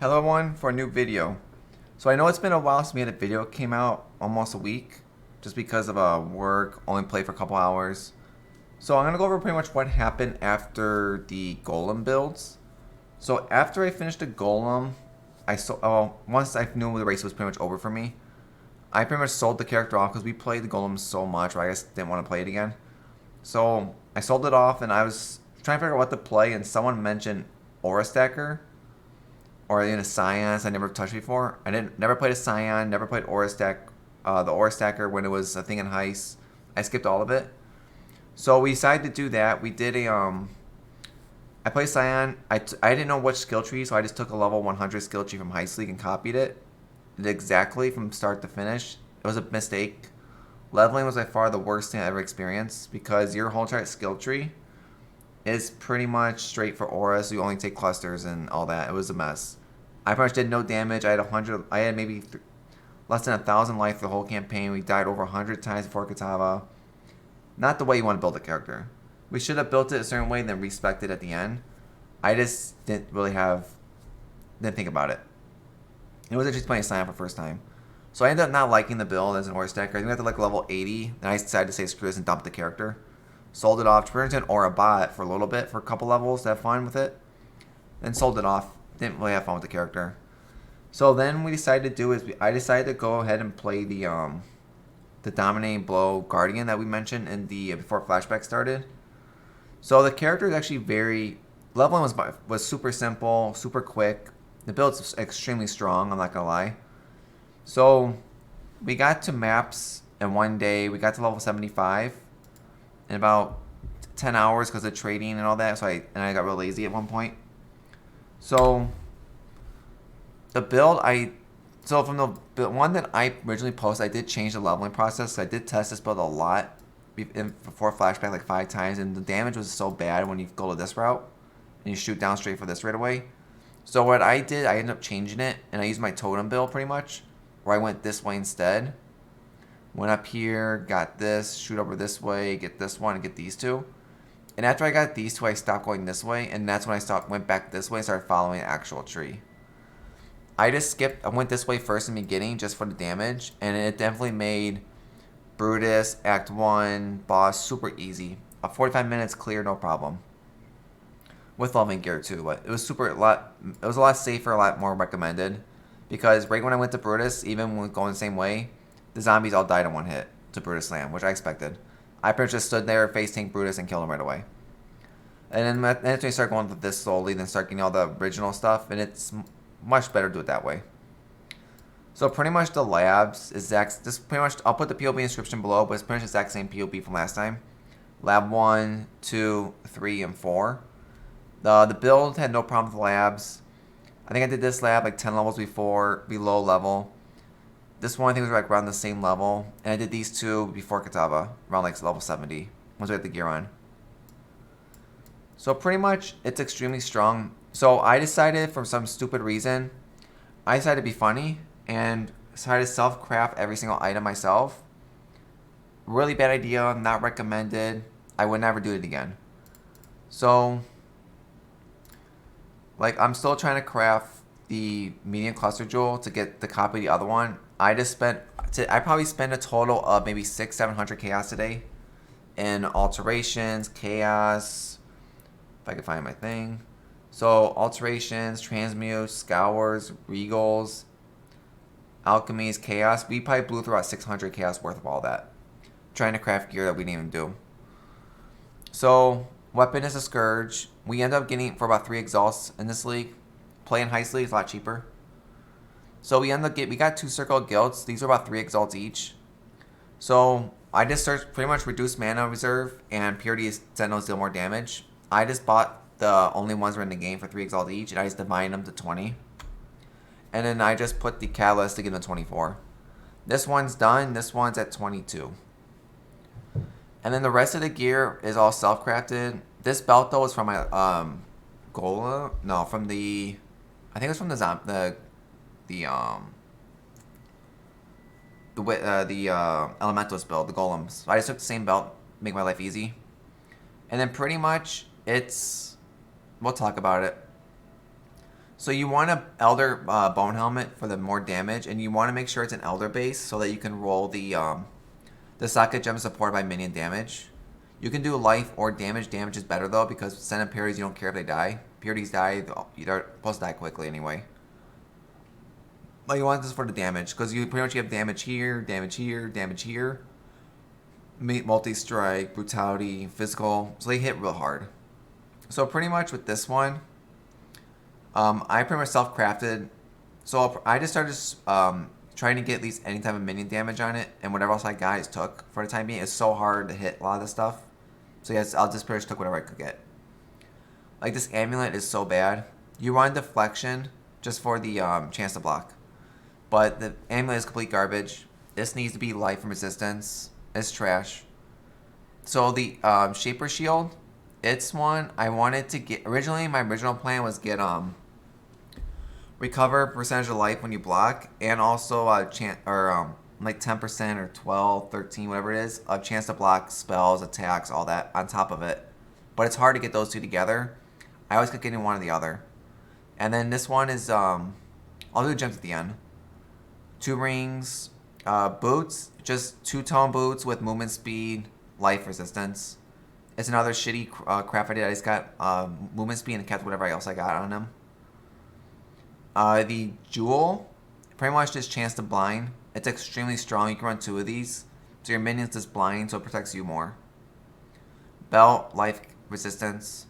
Hello everyone for a new video. So I know it's been a while since we had a video came out, almost a week, just because of work, only played for a couple hours. So I'm going to go over pretty much what happened after the golem builds. So after I finished the golem, once I knew the race was pretty much over for me, I pretty much sold the character off because we played the golem so much, or I just didn't want to play it again. So I sold it off and I was trying to figure out what to play, and someone mentioned Aura Stacker or in a Science I never touched before. I never played a Scion, never played Aura Stack, the Aura Stacker when it was a thing in Heist. I skipped all of it. So we decided to do that. We did I played Scion. I didn't know which skill tree, so I just took a level 100 skill tree from Heist League and copied it. Did exactly from start to finish. It was a mistake. Leveling was by far the worst thing I ever experienced because your whole entire skill tree is pretty much straight for aura, so you only take clusters and all that. It was a mess. I pretty much did no damage. I had 100. I had maybe less than 1,000 life for the whole campaign. We died over 100 times before Katava. Not the way you want to build a character. We should have built it a certain way, then respect it at the end. I just didn't think about it. It was just playing Slam for the first time. So I ended up not liking the build as an Aura Stacker. I think I got to like level 80, and I decided to say screw this and dump the character. Sold it off, turned into an Aura bot for a little bit, for a couple levels to have fun with it. Then sold it off. Didn't really have fun with the character. So then we decided to do is I decided to go ahead and play the Dominating Blow Guardian that we mentioned in the before Flashback started. So the character is actually leveling was super simple, super quick. The build's extremely strong, I'm not gonna lie. So we got to maps in one day. We got to level 75 in about 10 hours because of trading and all that. So I got real lazy at one point. So the build from the one that I originally posted, I did change the leveling process. So I did test this build a lot before Flashback, like 5 times, and the damage was so bad when you go to this route and you shoot down straight for this right away. So what I did, I ended up changing it, and I used my totem build pretty much, where I went this way instead. Went up here, got this, shoot over this way, get this one, and get these two. And after I got these two, I stopped going this way, and that's when went back this way and started following the actual tree. I went this way first in the beginning just for the damage, and it definitely made Brutus, Act 1, boss super easy. 45 minutes clear, no problem. With leveling gear too, but it was it was a lot safer, a lot more recommended. Because right when I went to Brutus, even when going the same way, the zombies all died in one hit to Brutus Slam, which I expected. I pretty much just stood there, face tank Brutus, and killed him right away. And then when you start going with this slowly, then start getting all the original stuff, and it's much better to do it that way. So pretty much the labs is just pretty much, I'll put the POB description below, but it's pretty much the exact same POB from last time. Lab 1, 2, 3, and 4. The build had no problem with the labs. I think I did this lab like 10 levels below level. This one I think was like around the same level. And I did these two before Katava, around like level 70, once we had the gear on. So pretty much, it's extremely strong. So I decided, for some stupid reason, I decided to be funny and decided to self-craft every single item myself. Really bad idea, not recommended. I would never do it again. So, like, I'm still trying to craft the medium cluster jewel to get the copy of the other one. I probably spent a total of maybe 600-700 chaos today in alterations, chaos, if I can find my thing. So alterations, transmutes, scours, regals, alchemies, chaos. We probably blew through about 600 chaos worth of all that, trying to craft gear that we didn't even do. So weapon is a scourge. We end up getting for about 3 exalts in this league. Playing Heist League is a lot cheaper. So we got 2 circle guilds. These are about 3 exalts each. So I just searched pretty much reduced mana reserve and purity sentinels deal more damage. I just bought the only ones that are in the game for 3 exalts each, and I just divided them to 20. And then I just put the catalyst to give them 24. This one's done. This one's at 22. And then the rest of the gear is all self-crafted. This belt though is from my Gola. No, from the. I think it was from the Elementals build, the Golems. So I just took the same belt, make my life easy. And then pretty much we'll talk about it. So you want an Elder Bone Helmet for the more damage, and you want to make sure it's an Elder base so that you can roll the socket gem supported by minion damage. You can do life or damage. Damage is better though because send up parries you don't care if they die. Parries die, they're supposed to die quickly anyway. But you want this for the damage because you pretty much have damage here, damage here, damage here. Multi-strike, brutality, physical, so they hit real hard. So pretty much with this one, I pretty much self-crafted. So I just started trying to get at least any type of minion damage on it, and whatever else I got, I took for the time being. It's so hard to hit a lot of this stuff. So yes, I'll just pretty much took whatever I could get. Like this amulet is so bad. You run deflection just for the chance to block, but the amulet is complete garbage. This needs to be life and resistance. It's trash. So the Shaper Shield, it's one I wanted to get. Originally, my original plan was get recover percentage of life when you block, and also like 10% or 12, 13, whatever it is, a chance to block spells, attacks, all that on top of it. But it's hard to get those two together. I always kept getting one or the other. And then this one is I'll do gems at the end. 2 rings, boots, just 2-tone boots with movement speed, life resistance. It's another shitty craft I did. I just got movement speed and kept whatever else I got on them. The jewel, pretty much just chance to blind. It's extremely strong. You can run 2 of these. So your minions just blind, so it protects you more. Belt, life resistance.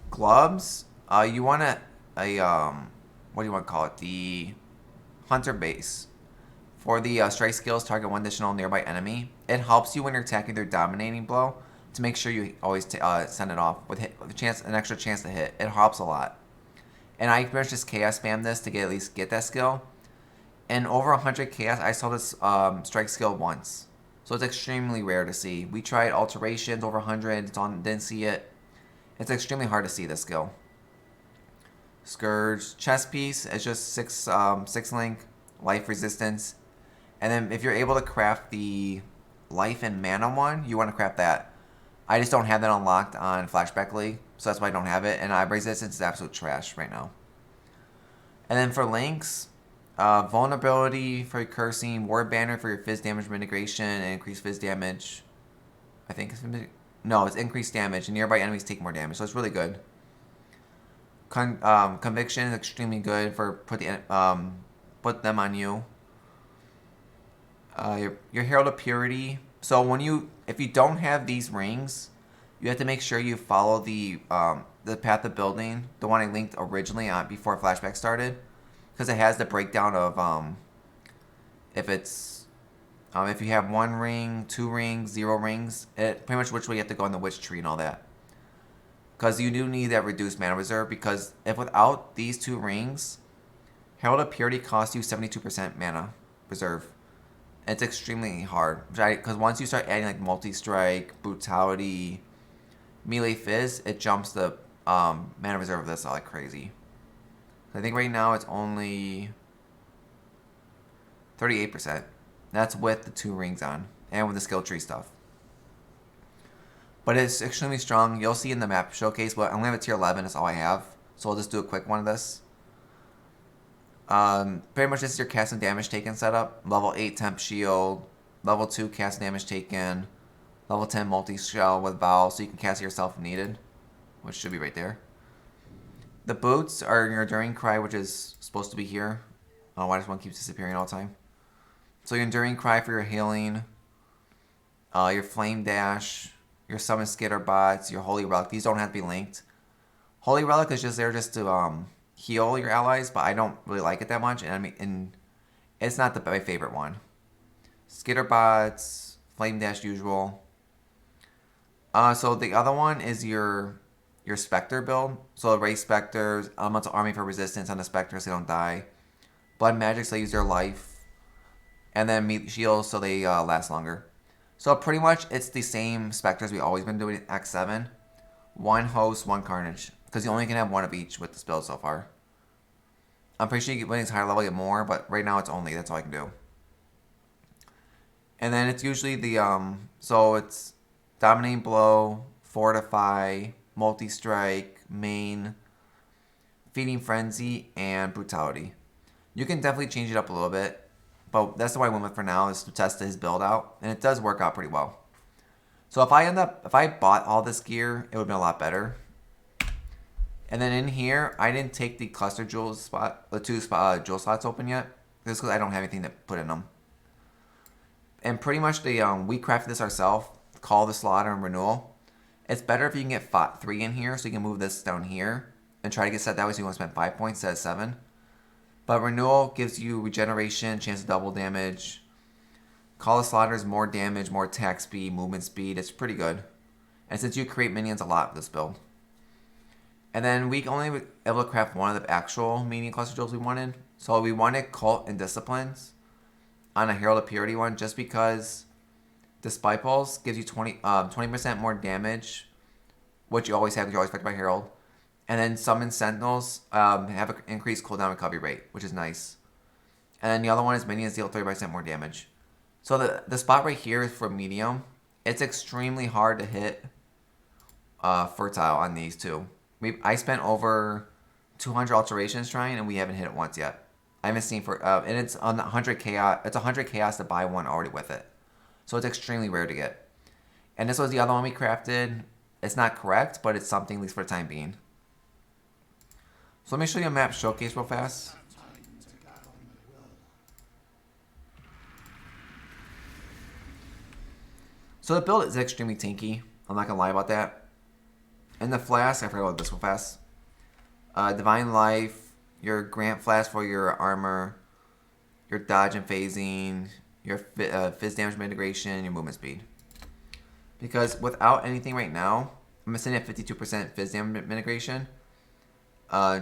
Gloves, you want what do you want to call it? The hunter base. For the strike skills, target 1 additional nearby enemy. It helps you when you're attacking their dominating blow to make sure you always send it off with an extra chance to hit. It helps a lot. And I pretty much just chaos spam this to at least get that skill. And over 100 chaos, I saw this strike skill once. So it's extremely rare to see. We tried alterations over 100, didn't see it. It's extremely hard to see this skill. Scourge, chest piece, it's just 6 link, life resistance. And then if you're able to craft the life and mana one, you want to craft that. I just don't have that unlocked on Flashback League, so that's why I don't have it. And resistance is absolute trash right now. And then for links, vulnerability for your cursing, ward banner for your fizz damage mitigation and increased fizz damage. I think it's increased damage and nearby enemies take more damage, so it's really good. Conviction is extremely good for put them on you. Your Herald of Purity. So if you don't have these rings, you have to make sure you follow the path of building, the one I linked originally before Flashback started, because it has the breakdown of if you have 1 ring, 2 rings, 0 rings, pretty much which way you have to go in the witch tree and all that. Because you do need that reduced mana reserve, because if without these 2 rings, Herald of Purity costs you 72% mana reserve. It's extremely hard, because once you start adding like multi-strike, brutality, melee fizz, it jumps the mana reserve of this like crazy. I think right now it's only 38%. That's with the 2 rings on, and with the skill tree stuff. But it's extremely strong. You'll see in the map showcase, but I'm going to have a tier 11, that's all I have. So I'll just do a quick one of this. Pretty much this is your cast and damage taken setup. Level 8 temp shield. Level 2 cast and damage taken. Level 10 multi-shell with Vow, so you can cast it yourself if needed. Which should be right there. The boots are your Enduring Cry, which is supposed to be here. Why this one keeps disappearing all the time. So your Enduring Cry for your healing. Your Flame Dash. Your Summon Skitter bots. Your Holy Relic. These don't have to be linked. Holy Relic is just there just to heal your allies, but I don't really like it that much, and it's not my favorite one. Skitter bots, Flame Dash usual. So the other one is your Spectre build. So Ray Spectres, Elemental Army for resistance on the Spectres so they don't die. Blood Magic, so they use their life. And then Meat Shields so they last longer. So pretty much it's the same Spectres we've always been doing at X7. 1 Host, 1 Carnage. Because you only can have 1 of each with this build so far. I'm pretty sure when it's higher level you get more, but right now it's that's all I can do. And then it's usually so it's Dominating Blow, Fortify, Multi-Strike, Main, Feeding Frenzy, and Brutality. You can definitely change it up a little bit, but that's the one I went with for now, is to test his build out, and it does work out pretty well. So if I bought all this gear, it would have been a lot better. And then in here, I didn't take the cluster jewel spot, the two jewel slots open yet, just because I don't have anything to put in them. And pretty much we crafted this ourselves. Call the Slaughter and Renewal. It's better if you can get 3 in here, so you can move this down here and try to get set that way, so you want to spend 5 points instead of 7. But Renewal gives you regeneration, chance to double damage. Call the Slaughter is more damage, more attack speed, movement speed. It's pretty good. And since you create minions a lot with this build. And then we only were able to craft one of the actual minion cluster jewels we wanted. So we wanted Cult and Disciplines on a Herald of Purity one, just because the Spy Pulse gives you 20% more damage, which you always have because you're always affected by Herald. And then Summon Sentinels have an increased cooldown recovery rate, which is nice. And then the other one is minions deal 30% more damage. So the spot right here is for medium. It's extremely hard to hit Fertile on these two. I spent over 200 alterations trying, and we haven't hit it once yet. I haven't seen and it's on 100 chaos. It's 100 chaos to buy one already with it, so it's extremely rare to get. And this was the other one we crafted. It's not correct, but it's something, at least for the time being. So let me show you a map showcase real fast. So the build is extremely tanky. I'm not gonna lie about that. And the flask, I forgot about this real fast. Divine Life, your Grant Flask for your armor, your dodge and phasing, your fizz damage mitigation, your movement speed. Because without anything right now, I'm sitting at 52% fizz damage mitigation.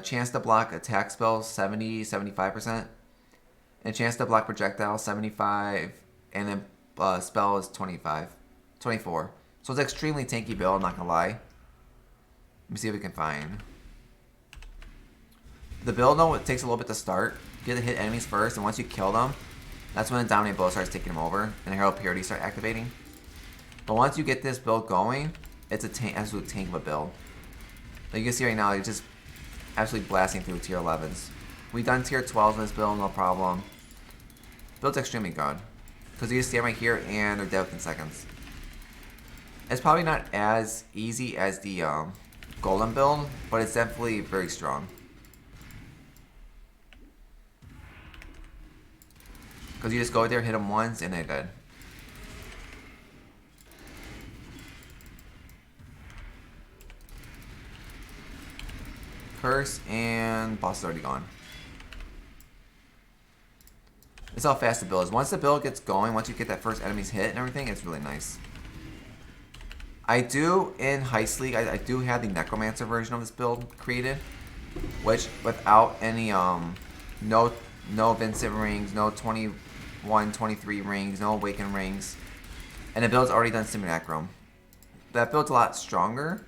Chance to block attack spells 75%. And chance to block projectiles 75. And then spell is 24. So it's an extremely tanky build, I'm not gonna lie. Let me see if we can find. The build, though, it takes a little bit to start. You have to hit enemies first, and once you kill them, that's when the Dominate Blow starts taking them over, and the Herald Purity start activating. But once you get this build going, it's an absolute tank of a build. Like you can see right now, it's just absolutely blasting through tier 11s. We've done tier 12s in this build, no problem. Build's extremely good. Because you just stand right here, and they're dead within seconds. It's probably not as easy as the Golem build, but it's definitely very strong. Because you just go there, hit them once, and they're dead. Curse, and boss is already gone. This is how fast the build is. Once the build gets going, once you get that first enemy's hit and everything, it's really nice. I do, in Heist League, I do have the Necromancer version of this build created. Which, without any, no Vincent rings, no 21, 23 rings, no Awaken rings. And the build's already done Simulacrum. That build's a lot stronger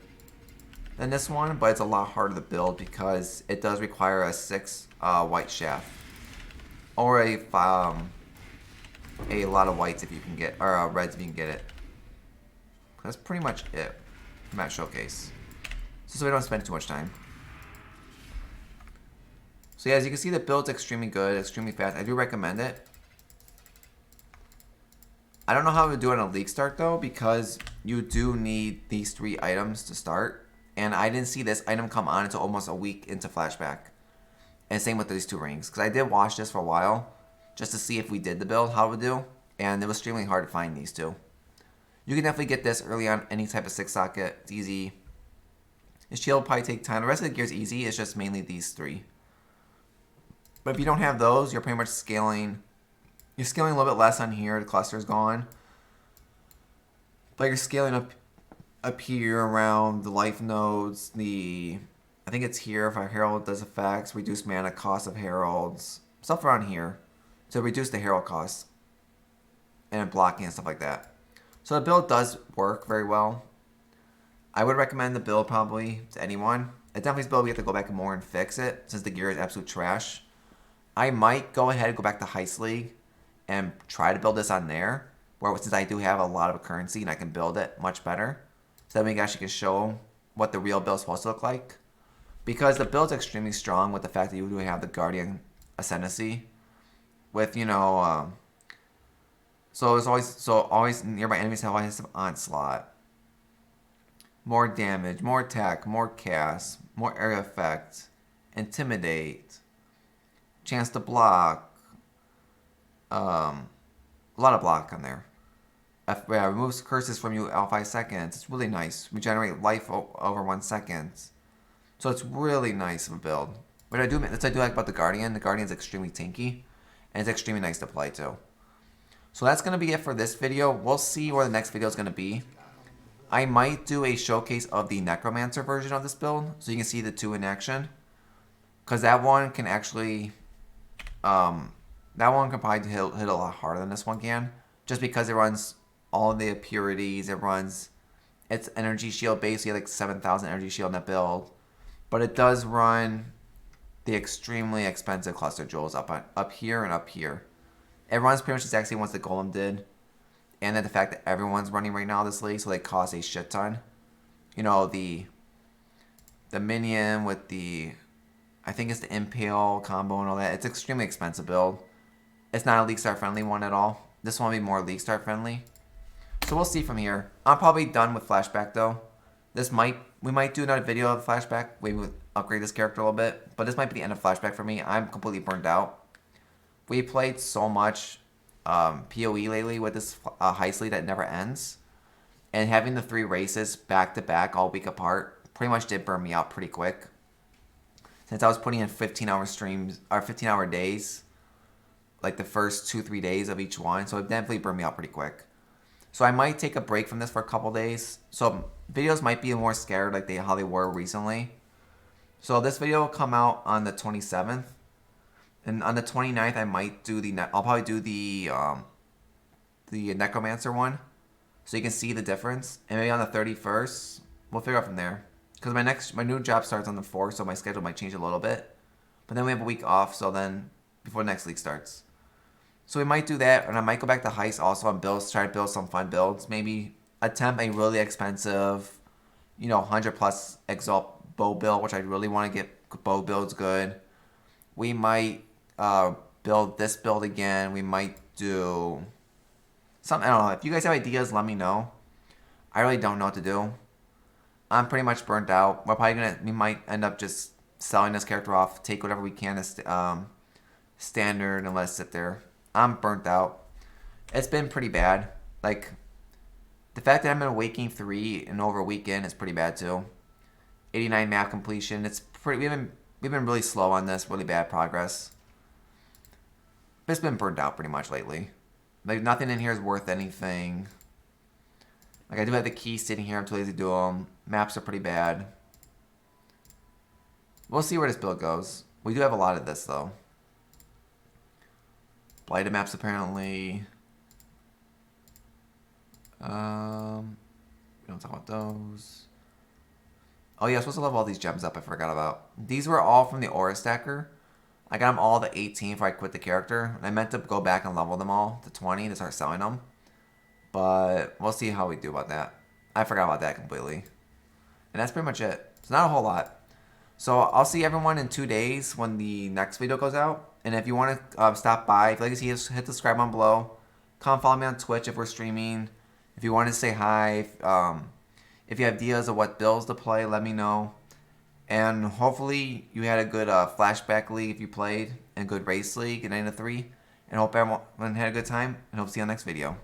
than this one, but it's a lot harder to build because it does require a 6 white shaft. Or a lot of whites if you can get, or reds if you can get it. That's pretty much it from that showcase. So we don't spend too much time. So yeah, as you can see, the build's extremely good, extremely fast. I do recommend it. I don't know how to do it on a league start though, because you do need these 3 items to start. And I didn't see this item come on until almost a week into Flashback. And same with these 2 rings. Because I did watch this for a while, just to see if we did the build, how it would do. And it was extremely hard to find these 2. You can definitely get this early on any type of 6 socket. It's easy. The shield will probably take time. The rest of the gear is easy. It's just mainly these 3. But if you don't have those, you're pretty much scaling. You're scaling a little bit less on here. The cluster's gone. But you're scaling up here around the life nodes. I think it's here if our Herald does effects. Reduce mana cost of Heralds. Stuff around here. To reduce the Herald cost. And blocking and stuff like that. So the build does work very well. I would recommend the build probably to anyone. It definitely is a build we have to go back more and fix it since the gear is absolute trash. I might go ahead and go back to Heist League and try to build this on there. Where since I do have a lot of currency and I can build it much better. So that we actually can show what the real build is supposed to look like. because the build's extremely strong with the fact that you do have the Guardian Ascendancy. With, you know, so it's always nearby enemies have always have onslaught. More damage, more attack, more cast, more area effect, intimidate, chance to block, a lot of block on there. Removes curses from you all 5 seconds. It's really nice. Regenerate life over 1 second. So it's really nice of a build. What I do like about the Guardian's extremely tanky, and it's extremely nice to play too. So that's going to be it for this video. We'll see where the next video is going to be. I might do a showcase of the Necromancer version of this build, so you can see the two in action. Because that one can actually, that one can probably hit a lot harder than this one can. Just because it runs all of the impurities, it runs its energy shield base. You have like 7,000 energy shield in that build. But it does run the extremely expensive cluster jewels up here and up here. It runs pretty much exactly what the Golem did. And then the fact that everyone's running right now this league, so they cost a shit ton. You know, the minion with the, I think it's the Impale combo and all that. It's extremely expensive build. It's not a League Start friendly one at all. This one will be more League Start friendly. So we'll see from here. I'm probably done with Flashback though. We might do another video of Flashback. Maybe we'll upgrade this character a little bit. But this might be the end of Flashback for me. I'm completely burned out. We played so much POE lately with this heist league that never ends. And having the 3 races back to back all week apart pretty much did burn me out pretty quick. Since I was putting in 15-hour streams, or 15-hour days, like the first 2-3 days of each one. So it definitely burned me out pretty quick. So I might take a break from this for a couple days. So videos might be more scattered like how they were recently. So this video will come out on the 27th. And on the 29th, I might do I'll probably do the Necromancer one. So you can see the difference. And maybe on the 31st, we'll figure out from there. Because my new job starts on the 4th, so my schedule might change a little bit. But then we have a week off, so then before the next league starts. So we might do that, and I might go back to Heist also on builds, try to build some fun builds. Maybe attempt a really expensive, 100 plus Exalt bow build, which I really want to get bow builds good. We might build this build again. We might do something, I don't know. If you guys have ideas, let me know. I really don't know what to do. I'm pretty much burnt out. We might end up just selling this character off, take whatever we can as standard, and let it sit there. I'm burnt out. It's been pretty bad. Like, the fact that I'm in Awakening 3 and over a weekend is pretty bad too. 89 map completion. It's pretty. We've been really slow on this. Really bad progress. But it's been burnt out pretty much lately. Like, nothing in here is worth anything. Like, I do have the keys sitting here. I'm too lazy to do them. Maps are pretty bad. We'll see where this build goes. We do have a lot of this though. Blighted maps apparently. We don't talk about those. Oh yeah, I'm supposed to level all these gems up. I forgot about. These were all from the Aura Stacker. I got them all to 18 before I quit the character. I meant to go back and level them all to 20 to start selling them. But we'll see how we do about that. I forgot about that completely. And that's pretty much it. It's not a whole lot. So I'll see everyone in 2 days when the next video goes out. And if you want to stop by, if you like to see us, hit the subscribe button below. Come follow me on Twitch if we're streaming. If you want to say hi, if you have ideas of what builds to play, let me know. And hopefully you had a good Flashback league if you played, and a good race league in 9-3. And hope everyone had a good time, and hope to see you on the next video.